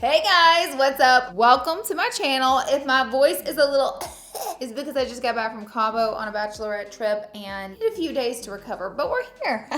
Hey guys, what's up? Welcome to my channel. If my voice is a little it's because I just got back from Cabo on a bachelorette trip and had a few days to recover, but we're here.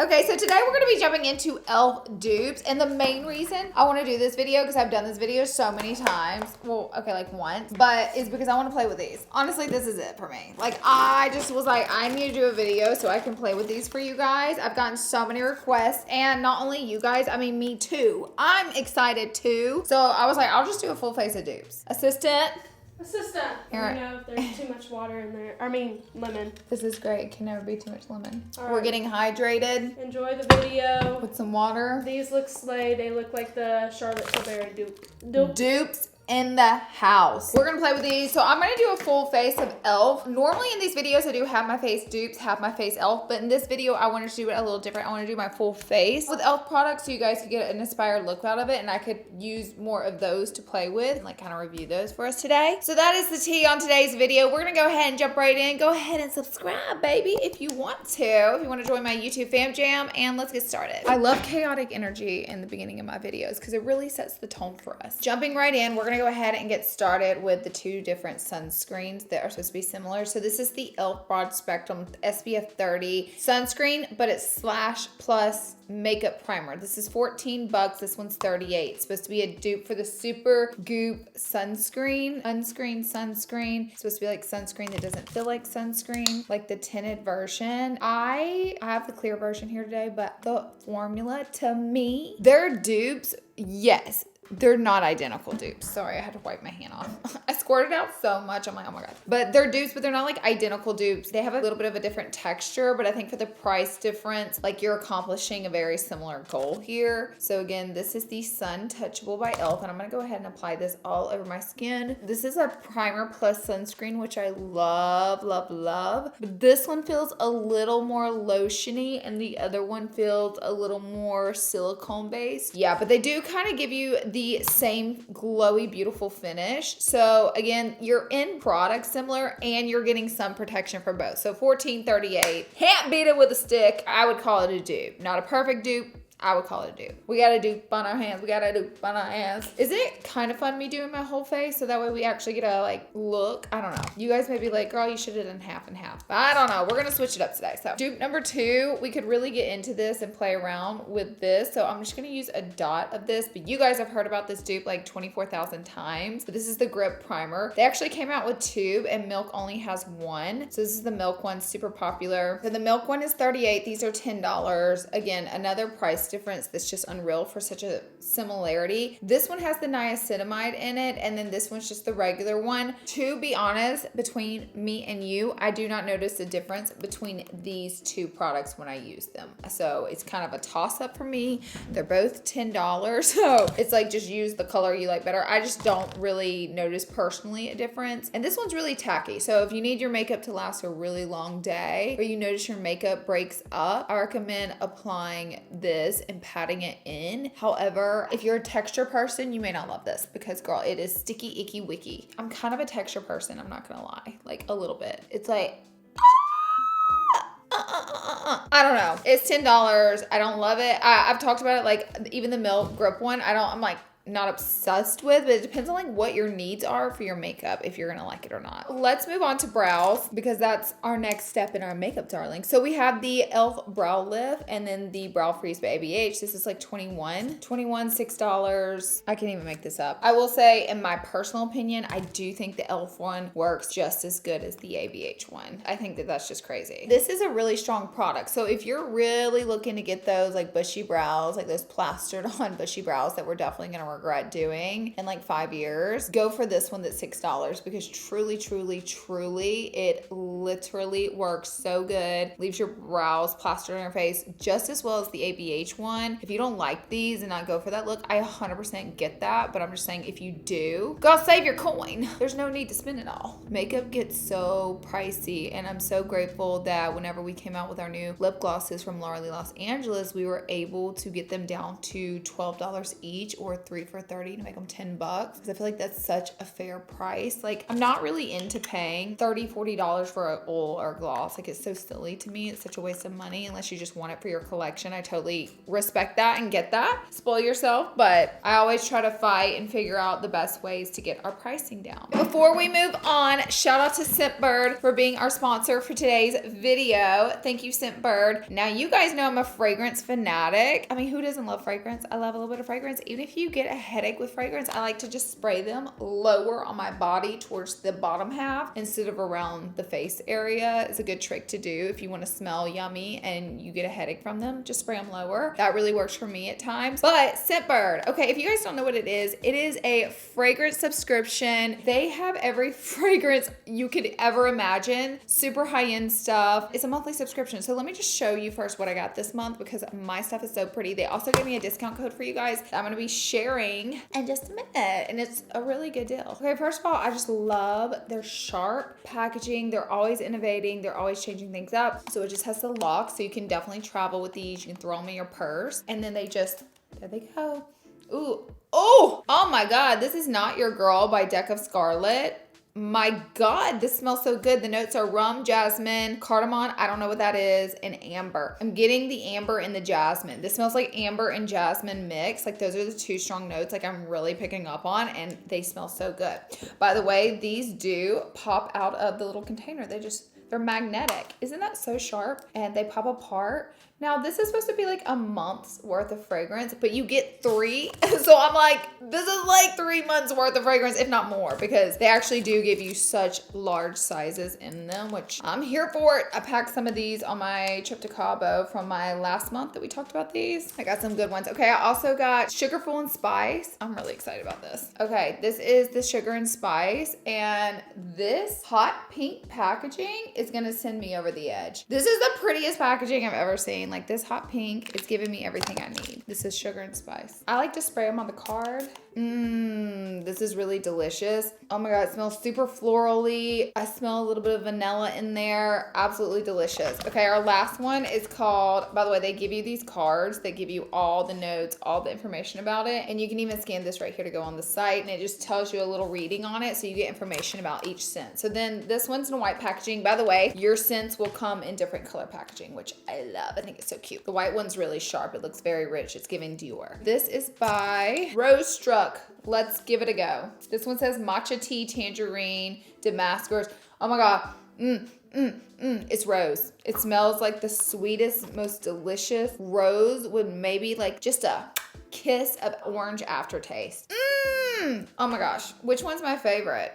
Okay, so today we're gonna be jumping into e.l.f. dupes, and the main reason I wanna do this video, because I've done this video so many times, well, okay, like once, but is because I wanna play with these. Honestly, this is it for me. Like, I just was like, I need to do a video so I can play with these for you guys. I've gotten so many requests, and not only you guys, I mean me too. I'm excited too. So I was like, I'll just do a full face of dupes. Assistant, Let me know if there's too much water in there. I mean, lemon. this is great. It can never be too much lemon. All We're right. getting hydrated Enjoy the video. with some water. These look slay. They look like the Charlotte Tilbury dupe. Dupes in the house. We're gonna play with these. So I'm gonna do a full face of e.l.f. Normally in these videos I do have my face dupes, have my face e.l.f. But in this video I wanted to do it a little different. I want to do my full face with e.l.f. products so you guys could get an inspired look out of it, and I could use more of those to play with and like kind of review those for us today. So that is the tea on today's video. We're gonna go ahead and jump right in. Go ahead and subscribe, baby, if you want to. If you want to join my YouTube fam jam, and let's get started. I love chaotic energy in the beginning of my videos because it really sets the tone for us. Jumping right in, we're gonna go ahead and get started with the two different sunscreens that are supposed to be similar. So this is the e.l.f. Broad Spectrum SPF 30 sunscreen, but it's slash plus makeup primer. This is 14 bucks. This one's 38. It's supposed to be a dupe for the Super Goop sunscreen. Sunscreen. It's supposed to be like sunscreen that doesn't feel like sunscreen, like the tinted version. I have the clear version here today, but the formula to me, they're dupes. Yes. They're not identical dupes. Sorry, I had to wipe my hand off. I squirted out so much. I'm like, oh my God. But they're dupes, but they're not like identical dupes. They have a little bit of a different texture, but I think for the price difference, like you're accomplishing a very similar goal here. So again, this is the Sun Touchable by e.l.f. and I'm gonna go ahead and apply this all over my skin. This is a primer plus sunscreen, which I love, love, love. But this one feels a little more lotiony and the other one feels a little more silicone based. Yeah, but they do kind of give you the same glowy, beautiful finish. So again, you're in product similar and you're getting sun protection for both. So $14.38. Can't beat it with a stick. I would call it a dupe. Not a perfect dupe. I would call it a dupe. We got a dupe on our hands. Isn't it kind of fun me doing my whole face so that way we actually get a like look? I don't know. You guys may be like, girl, you should have done half and half. But I don't know. We're going to switch it up today. So dupe number 2, we could really get into this and play around with this. So I'm just going to use a dot of this, but you guys have heard about this dupe like 24,000 times. But this is the Grip Primer. They actually came out with tube and Milk only has one. So this is the Milk one, super popular. So the Milk one is $38. These are $10. Again, another price difference that's just unreal for such a similarity. This one has the niacinamide in it, and then this one's just the regular one. To be honest, between me and you, I do not notice a difference between these two products when I use them. So it's kind of a toss-up for me. They're both $10, so it's like just use the color you like better. I just don't really notice personally a difference. And this one's really tacky, so if you need your makeup to last a really long day or you notice your makeup breaks up, I recommend applying this and patting it in. However, if you're a texture person, you may not love this because girl, it is sticky, icky, wicky. I'm kind of a texture person, I'm not gonna lie, like a little bit. It's like, I don't know. It's $10. I don't love it. I've talked about it, like even the Milk Grip one, I'm like, not obsessed with, but it depends on like what your needs are for your makeup, if you're gonna like it or not. Let's move on to brows because that's our next step in our makeup, darling. So we have the e.l.f. Brow Lift and then the Brow Freeze by ABH. This is like $6. I can't even make this up. I will say, in my personal opinion, I do think the e.l.f. one works just as good as the ABH one. I think that that's just crazy. This is a really strong product. So if you're really looking to get those like bushy brows, like those plastered on bushy brows that we're definitely gonna regret doing in like 5 years, go for this one that's $6 because truly, it literally works so good. Leaves your brows plastered on your face just as well as the ABH one. If you don't like these and not go for that look, I 100% get that, but I'm just saying if you do, go save your coin. There's no need to spend it all. Makeup gets so pricey, and I'm so grateful that whenever we came out with our new lip glosses from Larlarlee Los Angeles, we were able to get them down to $12 each or $3 for 30 to make them $10 because I feel like that's such a fair price. Like, I'm not really into paying $30, $40 for an oil or gloss. Like, it's so silly to me. It's such a waste of money unless you just want it for your collection. I totally respect that and get that. Spoil yourself, but I always try to fight and figure out the best ways to get our pricing down. Before we move on, shout out to Scentbird for being our sponsor for today's video. Thank you, Scentbird. Now, you guys know I'm a fragrance fanatic. I mean, who doesn't love fragrance? I love a little bit of fragrance. Even if you get a headache with fragrance, I like to just spray them lower on my body towards the bottom half instead of around the face area. It's a good trick to do if you want to smell yummy and you get a headache from them. Just spray them lower. That really works for me at times. But Scentbird, okay, if you guys don't know what it is a fragrance subscription. They have every fragrance you could ever imagine. Super high-end stuff. It's a monthly subscription. So let me just show you first what I got this month because my stuff is so pretty. They also gave me a discount code for you guys that I'm going to be sharing in just a minute. And it's a really good deal. Okay, first of all, I just love their sharp packaging. They're always innovating. They're always changing things up. So it just has the lock. So you can definitely travel with these. You can throw them in your purse. And then there they go. Ooh. Oh my God. This is Not Your Girl by Deck of Scarlet. My God, this smells so good. The notes are rum, jasmine, cardamom, I don't know what that is, and amber. I'm getting the amber and the jasmine. This smells like amber and jasmine mix. Like, those are the two strong notes like I'm really picking up on, and they smell so good. By the way, these do pop out of the little container. They're magnetic. Isn't that so sharp? And they pop apart. Now, this is supposed to be like a month's worth of fragrance, but you get 3. So I'm like, this is like 3 months worth of fragrance, if not more, because they actually do give you such large sizes in them, which I'm here for it. I packed some of these on my trip to Cabo from my last month that we talked about these. I got some good ones. Okay, I also got Sugarful and Spice. I'm really excited about this. Okay, this is the Sugar and Spice, and this hot pink packaging is gonna send me over the edge. This is the prettiest packaging I've ever seen. Like, this hot pink is giving me everything I need. This is Sugar and Spice. I like to spray them on the card. This is really delicious. Oh my God, it smells super florally. I smell a little bit of vanilla in there. Absolutely delicious. Okay, our last one is called, by the way, they give you these cards. They give you all the notes, all the information about it. And you can even scan this right here to go on the site. And it just tells you a little reading on it. So you get information about each scent. So then this one's in white packaging. By the way, your scents will come in different color packaging, which I love. I think it's so cute. The white one's really sharp. It looks very rich. It's giving Dior. This is by Rose Struck. Let's give it a go. This one says matcha tea, tangerine, Damascus. Oh my God. It's rose. It smells like the sweetest, most delicious rose with maybe like just a kiss of orange aftertaste. Oh my gosh. Which one's my favorite?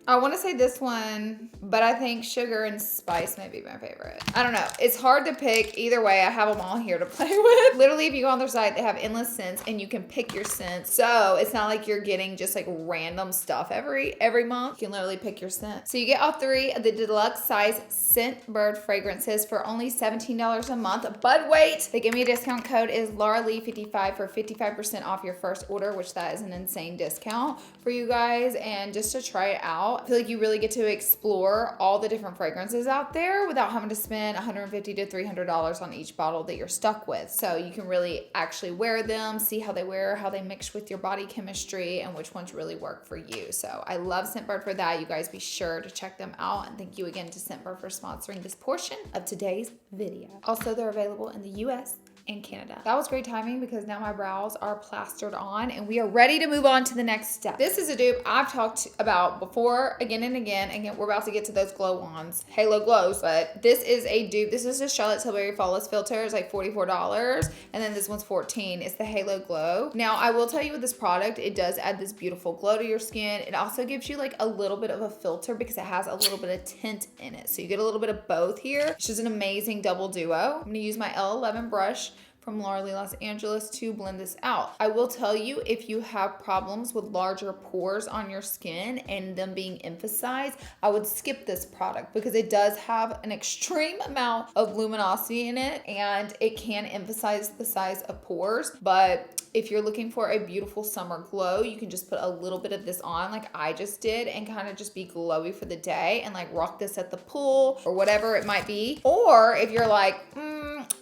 I want to say this one, but I think Sugar and Spice may be my favorite. I don't know. It's hard to pick. Either way, I have them all here to play with. Literally, if you go on their site, they have endless scents and you can pick your scents. So it's not like you're getting just like random stuff every month. You can literally pick your scent. So you get all 3 of the deluxe size Scentbird fragrances for only $17 a month. But wait, they give me a discount code is Larlarlee55 for 55% off your first order, which that is an insane discount for you guys. And just to try it out, I feel like you really get to explore all the different fragrances out there without having to spend $150 to $300 on each bottle that you're stuck with. So you can really actually wear them, see how they wear, how they mix with your body chemistry, and which ones really work for you. So I love Scentbird for that. You guys be sure to check them out. And thank you again to Scentbird for sponsoring this portion of today's video. Also, they're available in the US and Canada. That was great timing because now my brows are plastered on and we are ready to move on to the next step. This is a dupe I've talked about before again and again. Again, we're about to get to those glow wands, halo glows, but this is a dupe. This is a Charlotte Tilbury Flawless filter. It's like $44. And then this one's $14. It's the Halo Glow. Now, I will tell you with this product, it does add this beautiful glow to your skin. It also gives you like a little bit of a filter because it has a little bit of tint in it. So you get a little bit of both here. It's just an amazing double duo. I'm gonna use my L11 brush from Larlarlee, Los Angeles to blend this out. I will tell you, if you have problems with larger pores on your skin and them being emphasized, I would skip this product because it does have an extreme amount of luminosity in it and it can emphasize the size of pores. But if you're looking for a beautiful summer glow, you can just put a little bit of this on like I just did and kind of just be glowy for the day and like rock this at the pool or whatever it might be. Or if you're like,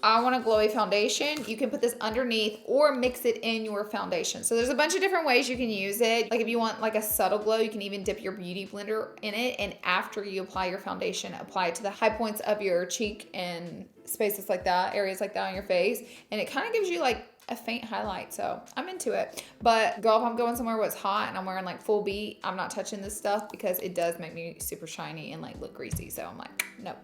I want a glowy foundation, you can put this underneath or mix it in your foundation. So there's a bunch of different ways you can use it. Like if you want like a subtle glow, you can even dip your beauty blender in it, and after you apply your foundation, apply it to the high points of your cheek and spaces like that, areas like that on your face, and it kind of gives you like a faint highlight. So I'm into it. But girl, if I'm going somewhere where it's hot and I'm wearing like full beat, I'm not touching this stuff because it does make me super shiny and like look greasy. So I'm like, no.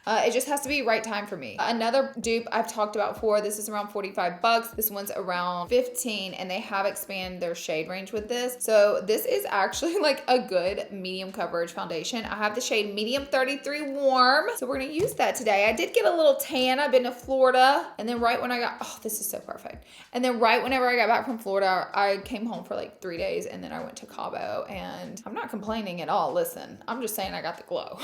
It just has to be right time for me. Another dupe I've talked about before, this is around 45 bucks. This one's around 15, and they have expanded their shade range with this. So this is actually like a good medium coverage foundation. I have the shade medium 33 warm. So we're gonna use that today. I did get a little tan. I've been to Florida, and then right when I got, oh, this is so perfect. And then right whenever I got back from Florida, I came home for like 3 days, and then I went to Cabo, and I'm not complaining at all. Listen, I'm just saying I got the glow.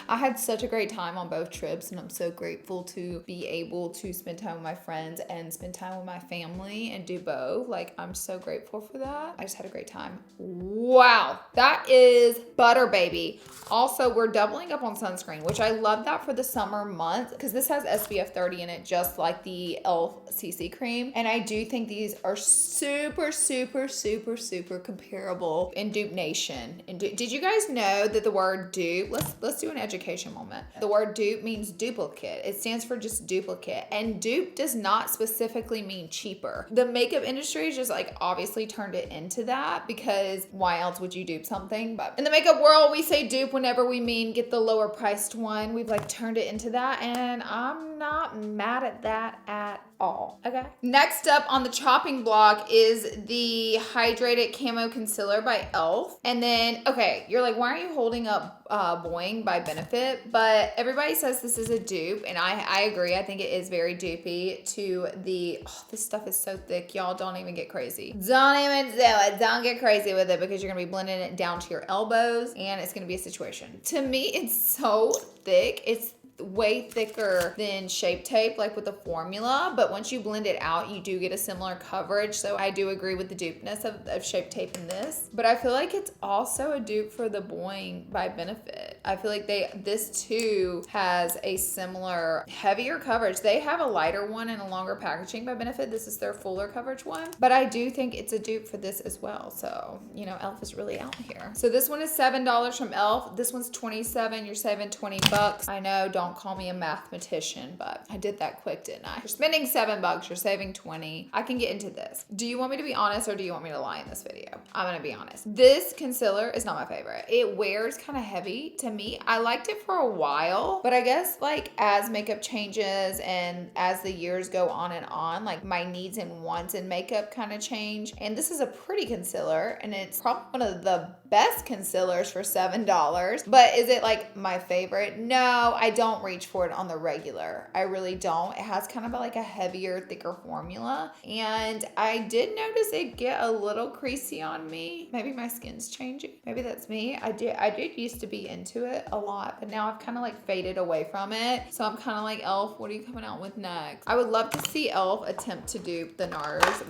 I had such a great time on both trips, and I'm so grateful to be able to spend time with my friends and spend time with my family and do both. Like, I'm so grateful for that. I just had a great time. Wow, that is butter, baby. Also, we're doubling up on sunscreen, which I love that for the summer months because this has SPF 30 in it, just like the e.l.f. CC cream. And I do think these are super, super, super, super comparable in Dupe Nation. And did you guys know that the word dupe, let's do an education moment. The word dupe means duplicate. It stands for just duplicate. And dupe does not specifically mean cheaper. The makeup industry just like obviously turned it into that because why else would you dupe something? But in the makeup world, we say dupe whenever we mean get the lower priced one. We've like turned it into that, and I'm not mad at that at all. Okay. Next up on the chopping block is the Hydrated Camo Concealer by e.l.f. And then, okay, you're like, why are you holding up Boing by Benefit? But everybody says this is a dupe, and I agree. I think it is very dupey to the, oh, this stuff is so thick, y'all. Don't even get crazy. Don't even do it. Don't get crazy with it because you're gonna be blending it down to your elbows, and it's gonna be a situation. To me, it's so thick. It's way thicker than Shape Tape, like with the formula, but once you blend it out, you do get a similar coverage. So I do agree with the dupeness of Shape Tape in this, but I feel like it's also a dupe for the Boing by Benefit. I feel like this too has a similar heavier coverage. They have a lighter one and a longer packaging by Benefit. This is their fuller coverage one, but I do think it's a dupe for this as well. So, you know, e.l.f. is really out here. So this one is $7 from e.l.f. This one's $27. You're saving 20 bucks. I know, don't call me a mathematician, but I did that quick, didn't I? You're spending $7, you're saving 20. I can get into this. Do you want me to be honest or do you want me to lie in this video? I'm gonna be honest. This concealer is not my favorite. It wears kind of heavy to me. I liked it for a while, but I guess like as makeup changes and as the years go on, like my needs and wants in makeup kind of change. And this is a pretty concealer, and it's probably one of the best concealers for $7. But is it like my favorite? No, I don't reach for it on the regular. I really don't. It has kind of like a heavier, thicker formula. And I did notice it get a little creasy on me. Maybe my skin's changing. Maybe that's me. I did used to be into it a lot, but now I've kind of like faded away from it. So I'm kind of like, e.l.f., what are you coming out with next? I would love to see e.l.f. attempt to dupe the NARS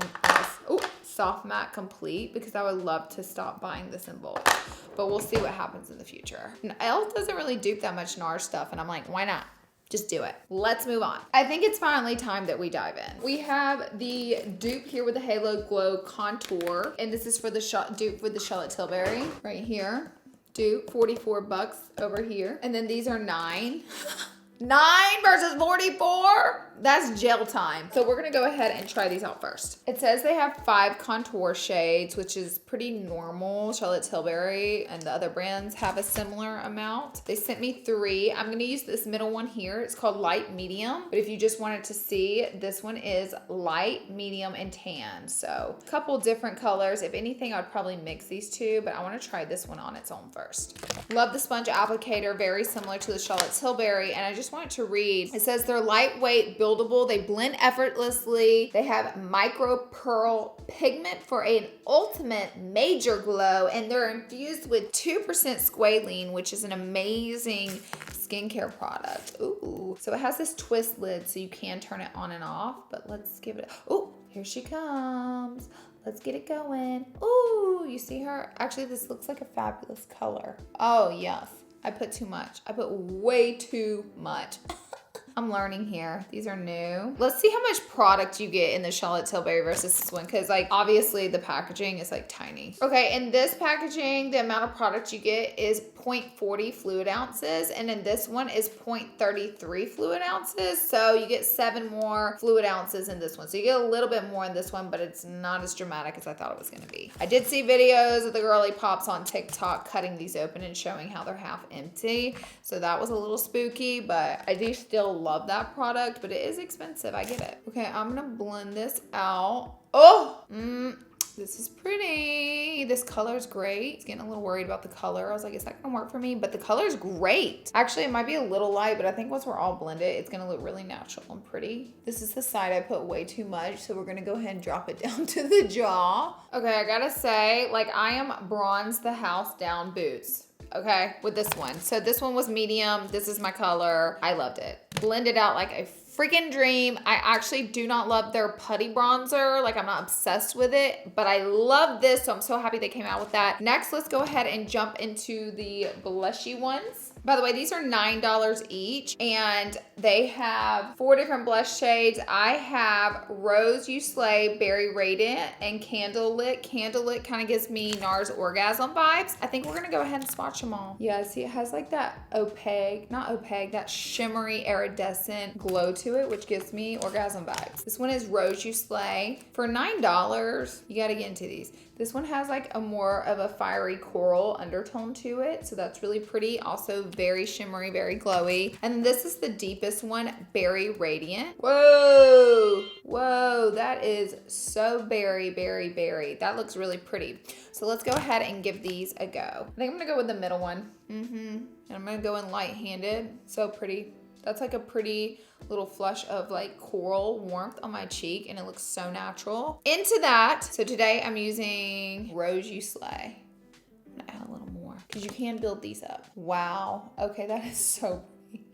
Soft Matte Complete because I would love to stop buying this in bulk. But we'll see what happens in the future. And e.l.f. doesn't really dupe that much NARS stuff, and I'm like, why not? Just do it. Let's move on. I think it's finally time that we dive in. We have the dupe here with the Halo Glow Contour, and this is for the dupe with the Charlotte Tilbury right here. Dupe, 44 bucks over here. And then these are 9. 9 versus 44? That's jail time. So we're gonna go ahead and try these out first. It says they have 5 contour shades, which is pretty normal. Charlotte Tilbury and the other brands have a similar amount. They sent me 3. I'm gonna use this middle one here. It's called light medium, but if you just wanted to see, this one is light, medium, and tan. So a couple different colors. If anything, I'd probably mix these two, but I wanna try this one on its own first. Love the sponge applicator, very similar to the Charlotte Tilbury, and I just wanted to read. It says they're lightweight, buildable, they blend effortlessly, they have micro pearl pigment for an ultimate major glow, and they're infused with 2% squalene, which is an amazing skincare product. Ooh, so it has this twist lid so you can turn it on and off, but let's give it here she comes. Let's get it going. Ooh, you see her? Actually, this looks like a fabulous color. Oh yes, I put too much. I put way too much. I'm learning here. These are new. Let's see how much product you get in the Charlotte Tilbury versus this one, because like obviously the packaging is like tiny. Okay, in this packaging, the amount of product you get is 0.40 fluid ounces, and in this one is 0.33 fluid ounces. So you get 7 more fluid ounces in this one. So you get a little bit more in this one, but it's not as dramatic as I thought it was gonna be. I did see videos of the girly pops on TikTok cutting these open and showing how they're half empty. So that was a little spooky, but I do still love that product, but it is expensive. I get it. Okay, I'm gonna blend this out. Oh, this is pretty. This color is great. I was getting a little worried about the color. I was like, is that gonna work for me? But the color is great. Actually, it might be a little light, but I think once we're all blended, it's gonna look really natural and pretty. This is the side I put way too much, so we're gonna go ahead and drop it down to the jaw. Okay, I gotta say, like, I am bronze the house down boots. Okay, with this one. So this one was medium. This is my color. I loved it. Blended out like a freaking dream. I actually do not love their putty bronzer. Like, I'm not obsessed with it, but I love this, so I'm so happy they came out with that. Next, let's go ahead and jump into the blushy ones. By the way, these are $9 each, and they have 4 different blush shades. I have Rose You Slay, Berry Radiant, and Candlelit. Candlelit kind of gives me NARS Orgasm vibes. I think we're gonna go ahead and swatch them all. Yeah, see, it has like that opaque, not opaque, that shimmery iridescent glow to it, which gives me orgasm vibes. This one is Rose You Slay. For $9, you gotta get into these. This one has like a more of a fiery coral undertone to it, so that's really pretty. Also very shimmery, very glowy. And this is the deepest one, Berry Radiant. Whoa, whoa, that is so berry, berry, berry. That looks really pretty. So let's go ahead and give these a go. I think I'm gonna go with the middle one. And I'm gonna go in light-handed. So pretty. That's like a pretty little flush of like coral warmth on my cheek, and it looks so natural. Into that, so today I'm using Rose You Slay. I'm gonna add a little more because you can build these up. Wow, okay, that is so pretty.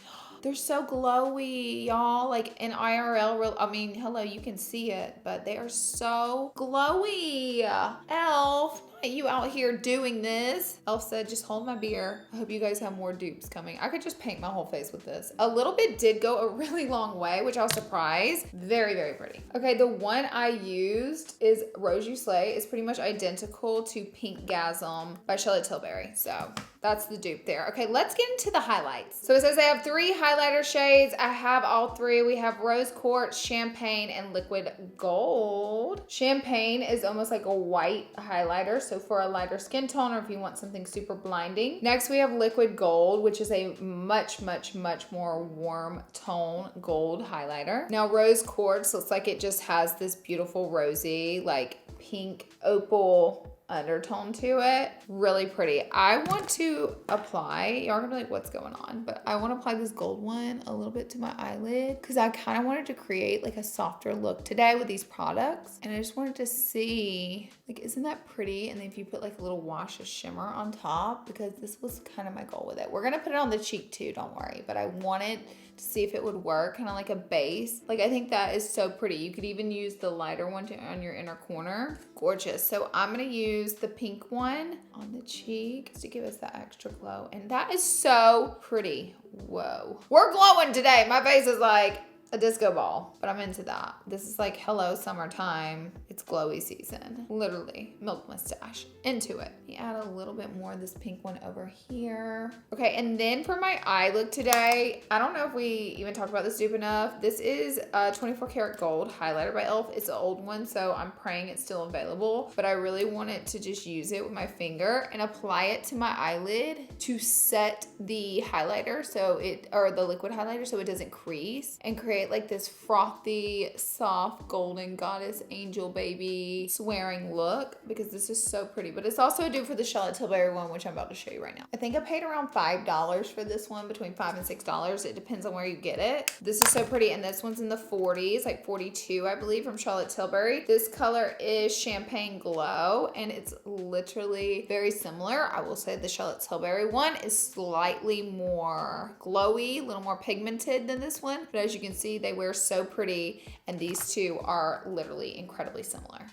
They're so glowy, y'all. Like in IRL, I mean, hello, you can see it, but they are so glowy. Elf, you out here doing this. Elf said, just hold my beer. I hope you guys have more dupes coming. I could just paint my whole face with this. A little bit did go a really long way, which I was surprised. Very, very pretty. Okay, the one I used is Rose You Slay. It's pretty much identical to Pink Gasm by Charlotte Tilbury. So that's the dupe there. Okay, let's get into the highlights. So it says I have 3 highlighter shades. I have all 3. We have Rose Quartz, Champagne, and Liquid Gold. Champagne is almost like a white highlighter, so for a lighter skin tone, or if you want something super blinding. Next, we have Liquid Gold, which is a much, much, much more warm tone gold highlighter. Now, Rose Quartz looks like it just has this beautiful rosy, like pink opal undertone to it. Really pretty. I want to apply, y'all are gonna be like, what's going on? But I want to apply this gold one a little bit to my eyelid because I kind of wanted to create like a softer look today with these products. And I just wanted to see, like, isn't that pretty? And then if you put like a little wash of shimmer on top, because this was kind of my goal with it. We're gonna put it on the cheek too, don't worry. But I wanted to see if it would work, kind of like a base. Like, I think that is so pretty. You could even use the lighter one on your inner corner. Gorgeous. So I'm gonna use the pink one on the cheek to give us that extra glow. And that is so pretty. Whoa. We're glowing today. My face is like a disco ball, but I'm into that. This is like, hello, summertime. It's glowy season. Literally, milk mustache. Into it. You add a little bit more of this pink one over here. Okay, and then for my eye look today, I don't know if we even talked about this dupe enough. This is a 24 karat gold highlighter by e.l.f. It's an old one, so I'm praying it's still available, but I really wanted to just use it with my finger and apply it to my eyelid to set the highlighter, so it, or the liquid highlighter, so it doesn't crease, and create like this frothy, soft, golden goddess angel baby swearing look, because this is so pretty. But it's also a dupe for the Charlotte Tilbury one, which I'm about to show you right now. I think I paid around $5 for this one, between $5 and $6. It depends on where you get it. This is so pretty, and this one's in the 40s, like 42, I believe, from Charlotte Tilbury. This color is Champagne Glow, and it's literally very similar. I will say the Charlotte Tilbury one is slightly more glowy, a little more pigmented than this one, but as you can see, they wear so pretty, and these two are literally incredibly similar.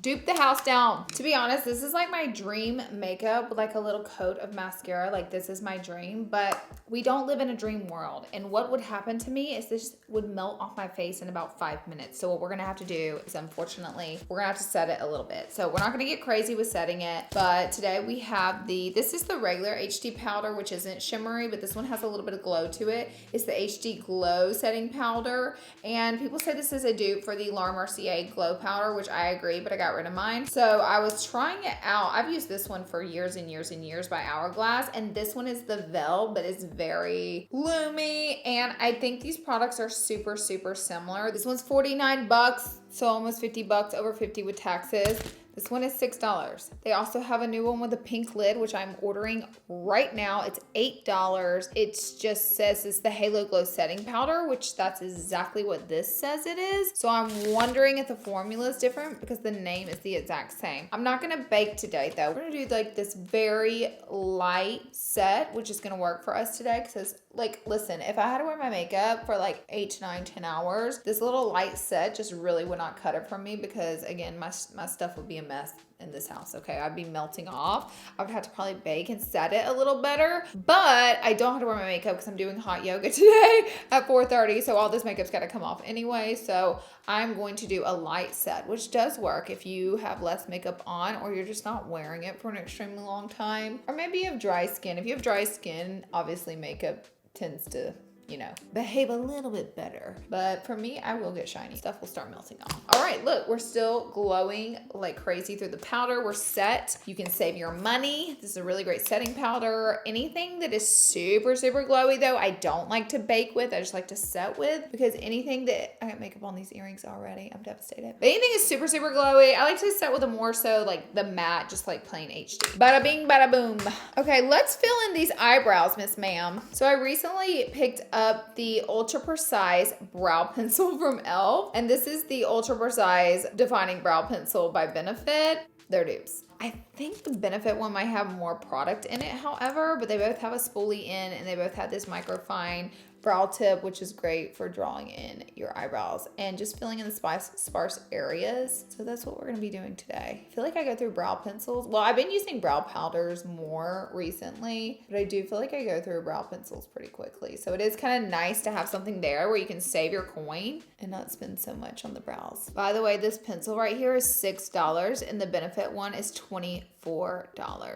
dupe the house down. To be honest, this is like my dream makeup with like a little coat of mascara. Like this is my dream, but we don't live in a dream world. And what would happen to me is this would melt off my face in about 5 minutes. So what we're gonna have to do is, unfortunately, we're gonna have to set it a little bit. So we're not gonna get crazy with setting it, but today we have this is the regular HD powder, which isn't shimmery, but this one has a little bit of glow to it. It's the HD Glow setting powder, and people say this is a dupe for the Laura Mercier Glow powder, which I agree, but I got rid of mine. So I was trying it out. I've used this one for years and years and years by Hourglass, and this one is the Vel, but it's very loomy, and I think these products are super, super similar. This one's 49 bucks, so almost 50 bucks, over 50 with taxes. This one is $6. They also have a new one with a pink lid, which I'm ordering right now. It's $8. It just says it's the Halo Glow setting powder, which that's exactly what this says it is. So I'm wondering if the formula is different because the name is the exact same. I'm not gonna bake today though. We're gonna do like this very light set, which is gonna work for us today because like, listen, if I had to wear my makeup for like 8 to 9, 10 hours, this little light set just really would not cut it for me because again, my stuff would be a mess in this house, okay? I'd be melting off. I would have to probably bake and set it a little better, but I don't have to wear my makeup because I'm doing hot yoga today at 4:30, so all this makeup's gotta come off anyway, so I'm going to do a light set, which does work if you have less makeup on or you're just not wearing it for an extremely long time, or maybe you have dry skin. If you have dry skin, obviously makeup tends to, you know, behave a little bit better. But for me, I will get shiny. Stuff will start melting off. All right, look, we're still glowing like crazy through the powder. We're set. You can save your money. This is a really great setting powder. Anything that is super, super glowy though, I don't like to bake with. I just like to set with because anything that, I got makeup on these earrings already. I'm devastated. But anything is super, super glowy. I like to set with a more so like the matte, just like plain HD. Bada bing, bada boom. Okay, let's fill in these eyebrows, Miss Ma'am. So I recently picked up the Ultra Precise brow pencil from e.l.f. and this is the Ultra Precise Defining Brow Pencil by Benefit. They're dupes. I think the Benefit one might have more product in it, however, but they both have a spoolie in and they both have this microfine brow tip, which is great for drawing in your eyebrows and just filling in the sparse areas. So that's what we're gonna be doing today. I feel like I go through brow pencils. Well, I've been using brow powders more recently, but I do feel like I go through brow pencils pretty quickly. So it is kind of nice to have something there where you can save your coin and not spend so much on the brows. By the way, this pencil right here is $6 and the Benefit one is $24.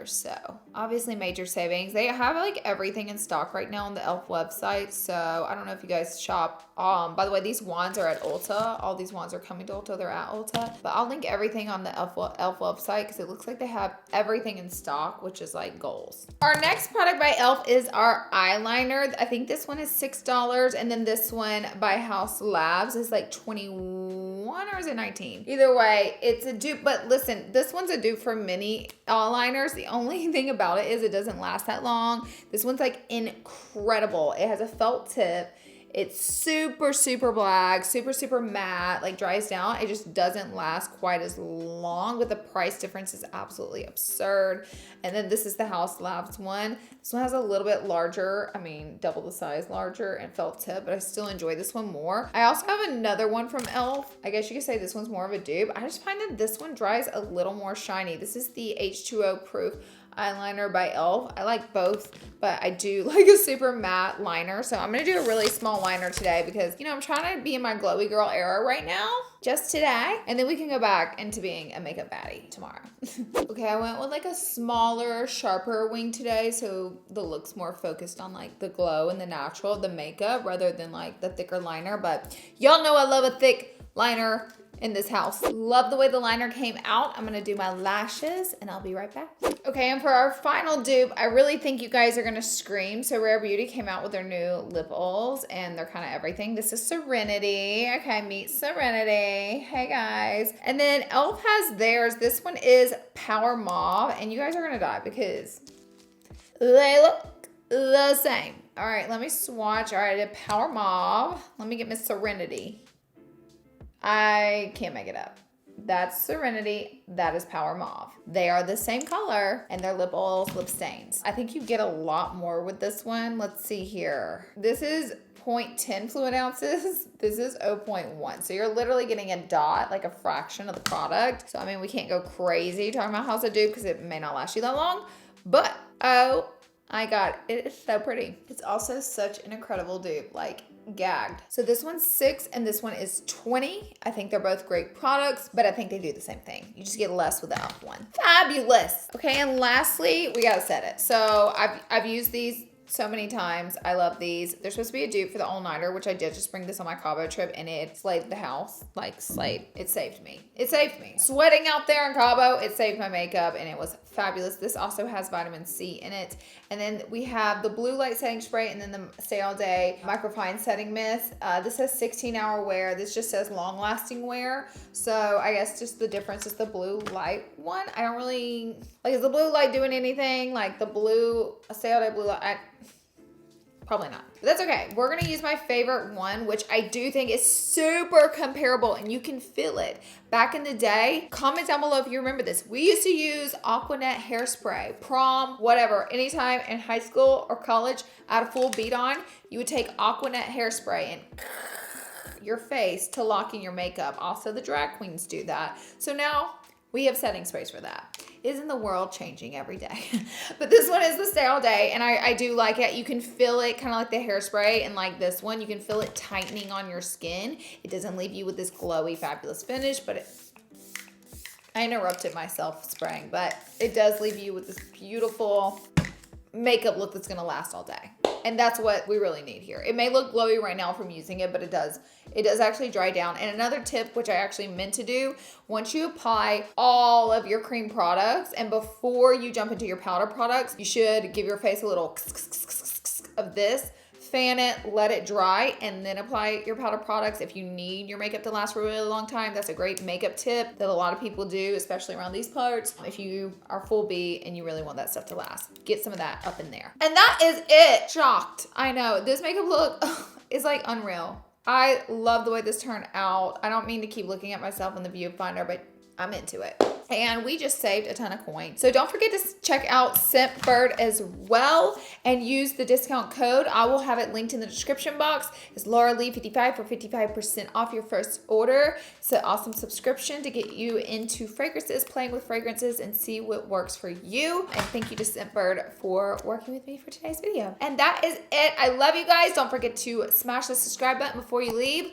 So obviously major savings. They have like everything in stock right now on the e.l.f. website. So I don't know if you guys shop. By the way, these wands are at Ulta. All these wands are coming to Ulta. They're at Ulta. But I'll link everything on the e.l.f. website because it looks like they have everything in stock, which is like goals. Our next product by e.l.f. is our eyeliner. I think this one is $6. And then this one by House Labs is like 21 or is it 19? Either way, it's a dupe. But listen, this one's a dupe for mini eyeliners. The only thing about it is it doesn't last that long. This one's like incredible. It has a felt tip. It's super, super black, super, super matte, like dries down. It just doesn't last quite as long, but the price difference is absolutely absurd. And then this is the House Labs one. This one has a little bit larger, I mean, double the size larger and felt tip, but I still enjoy this one more. I also have another one from e.l.f. I guess you could say this one's more of a dupe. I just find that this one dries a little more shiny. This is the H2O proof eyeliner by e.l.f. I like both, but I do like a super matte liner. So I'm gonna do a really small liner today because, you know, I'm trying to be in my glowy girl era right now, just today. And then we can go back into being a makeup baddie tomorrow. Okay, I went with like a smaller, sharper wing today. So the look's more focused on like the glow and the natural of the makeup rather than like the thicker liner. But y'all know I love a thick liner in this house. Love the way the liner came out. I'm gonna do my lashes and I'll be right back. Okay, and for our final dupe, I really think you guys are gonna scream. So Rare Beauty came out with their new lip oils and they're kind of everything. This is Serenity. Okay, meet Serenity. Hey guys. And then e.l.f. has theirs. This one is Power Mauve and you guys are gonna die because they look the same. All right, let me swatch. All right, I did Power Mauve. Let me get Miss Serenity. I can't make it up. That's Serenity. That is Power Mauve. They are the same color and they're lip oils, lip stains. I think you get a lot more with this one. Let's see here. This is 0.10 fluid ounces. This is 0.1. So you're literally getting a dot, like a fraction of the product. So I mean, we can't go crazy talking about House of Dupe because it may not last you that long. But oh my God, it is so pretty. It's also such an incredible dupe, like gagged. So this one's 6 and this one is 20. I think they're both great products, but I think they do the same thing. You just get less with the e.l.f. one. Fabulous. Okay, and lastly, we gotta set it. So I've used these so many times. I love these. They're supposed to be a dupe for the all-nighter, which I did just bring this on my Cabo trip, and it slayed the house. Like, slayed. It saved me. It saved me. Sweating out there in Cabo, it saved my makeup, and it was fabulous. This also has vitamin C in it. And then we have the blue light setting spray, and then the Stay All Day microfine setting mist. This says 16-hour wear. This just says long-lasting wear. So I guess just the difference is the blue light one. I don't really, like, is the blue light doing anything? Like the blue, Stay All Day blue light, probably not. But that's okay. We're going to use my favorite one, which I do think is super comparable and you can feel it. Back in the day, comment down below if you remember this. We used to use Aquanet hairspray, prom, whatever. Anytime in high school or college, I had a full beat on, you would take Aquanet hairspray and your face to lock in your makeup. Also, the drag queens do that. So now we have setting sprays for that. Isn't the world changing every day? But this one is the Stay All Day, and I do like it. You can feel it kind of like the hairspray, and like this one, you can feel it tightening on your skin. It doesn't leave you with this glowy, fabulous finish, but I interrupted myself spraying, but it does leave you with this beautiful makeup look that's gonna last all day. And that's what we really need here. It may look glowy right now from using it, but it does actually dry down. And another tip, which I actually meant to do, once you apply all of your cream products and before you jump into your powder products, you should give your face a little of this, fan it, let it dry, and then apply your powder products. If you need your makeup to last for a really long time, that's a great makeup tip that a lot of people do, especially around these parts. If you are full B and you really want that stuff to last, get some of that up in there. And that is it. Shocked. I know. This makeup look is like unreal. I love the way this turned out. I don't mean to keep looking at myself in the viewfinder, but I'm into it. And we just saved a ton of coins. So don't forget to check out Scentbird as well and use the discount code. I will have it linked in the description box. It's Larlarlee55 for 55% off your first order. It's an awesome subscription to get you into fragrances, playing with fragrances, and see what works for you. And thank you to Scentbird for working with me for today's video. And that is it. I love you guys. Don't forget to smash the subscribe button before you leave.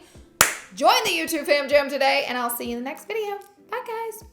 Join the YouTube fam jam today, and I'll see you in the next video. Bye, guys.